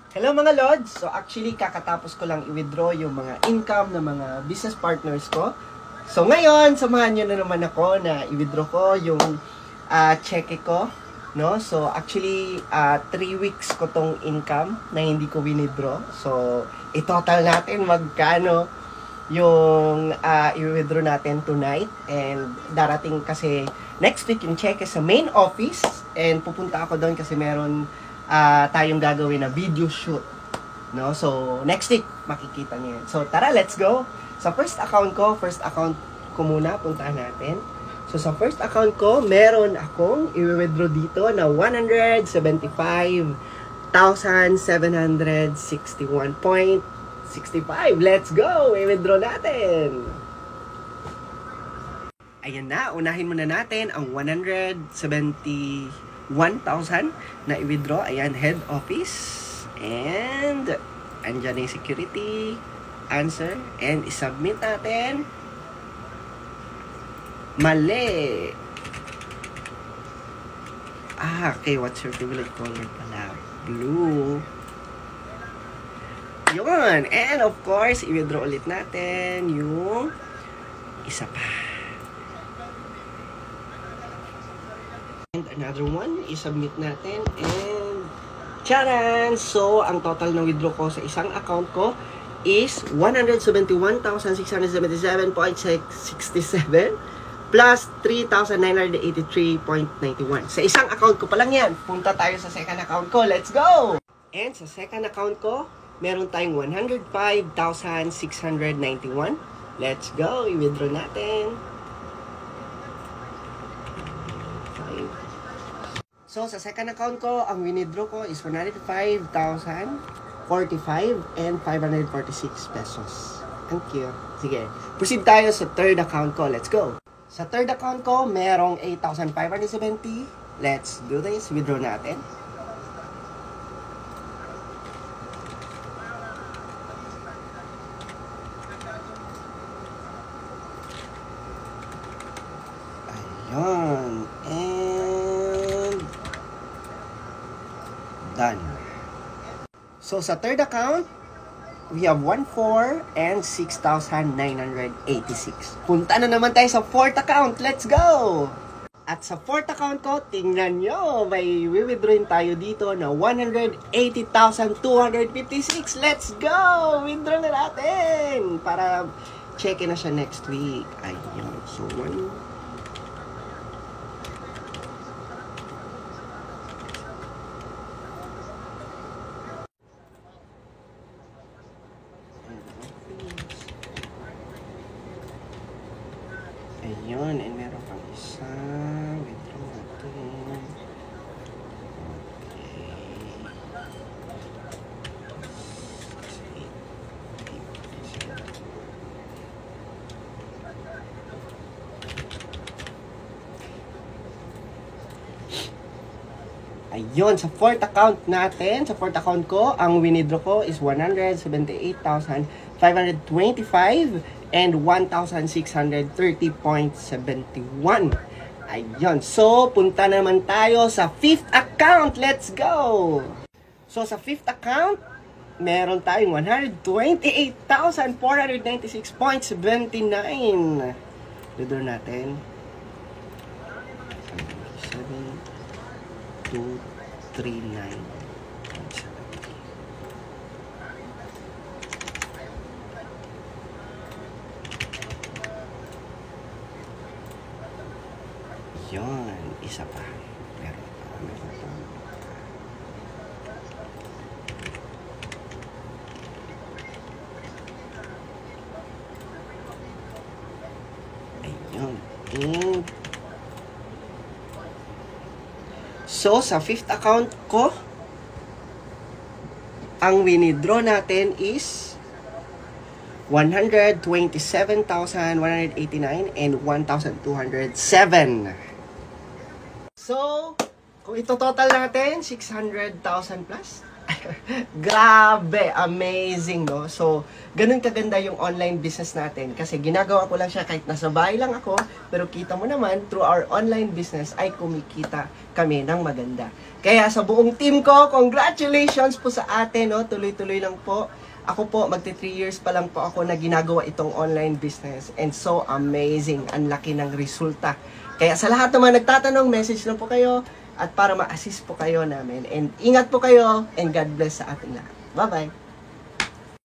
Hello mga Lods! So actually kakatapos ko lang i-withdraw yung mga income ng mga business partners ko. So ngayon, samahan nyo na naman ako na i-withdraw ko yung cheque ko. No? So actually, 3 weeks ko tong income na hindi ko withdraw. So i-total natin magkano yung i-withdraw natin tonight. And darating kasi next week yung cheque sa main office. And pupunta ako doon kasi meron tayong gagawin na video shoot. No? So, next week, makikita niyo yan. So, tara, let's go. Sa first account ko muna, puntahan natin. So, sa first account ko, meron akong i-withdraw dito na 177,761.65. Let's go! I-withdraw natin! Ayan na, unahin muna natin ang 171,000 na i-withdraw. Ayan, head office. And, andyan na yung security. Answer. And, isubmit natin. Mali. Okay. What's your favorite color pala? Blue. Yun. And, of course, i-withdraw ulit natin yung isa pa. And another one, i-submit natin, and charan! So, ang total na withdraw ko sa isang account ko is 171,677.67 plus 3,983.91. Sa isang account ko pa lang yan. Punta tayo sa second account ko. Let's go! And sa second account ko, meron tayong 105,691. Let's go! I-withdraw natin. So, sa second account ko, ang winidraw ko is 105,045 and 546 pesos. Thank you. Sige. Proceed tayo sa third account ko. Let's go. Sa third account ko, merong 8,570. Let's do this. Withdraw natin. Ayun. And done. So, sa third account, we have 1,400 and 6,986. Punta na naman tayo sa fourth account. Let's go! At sa fourth account ko, tingnan nyo, may withdrawin tayo dito na 180,256. Let's go! Withdraw na natin! Para check na siya next week. Ayun. So, ayun, and meron pang isa. Withdraw natin. Ayun, sa fourth account natin, sa fourth account ko, ang winidraw ko is 178,525 and 1,630.71. Ayun. So, punta naman tayo sa fifth account. Let's go! So, sa fifth account, meron tayong 128,496.79. Withdraw natin. 7,239. Yun, isa pa. Meron pa. Ayun. And so, sa fifth account ko, ang winidraw natin is 127,189 and 1,207. So, kung ito total natin, 600,000 plus. Grabe, amazing, no? So, ganun kaganda yung online business natin kasi ginagawa ko lang siya kahit nasa bahay lang ako, pero kita mo naman, through our online business ay kumikita kami ng maganda. Kaya sa buong team ko, congratulations po sa atin, no? Tuloy-tuloy lang po. Ako po, magti 3 years pa lang po ako na ginagawa itong online business and so amazing, ang laki ng resulta. Kaya sa lahat ng mga nagtatanong, message lang po kayo at para ma-assist po kayo namin. And ingat po kayo and God bless sa ating lahat. Bye-bye!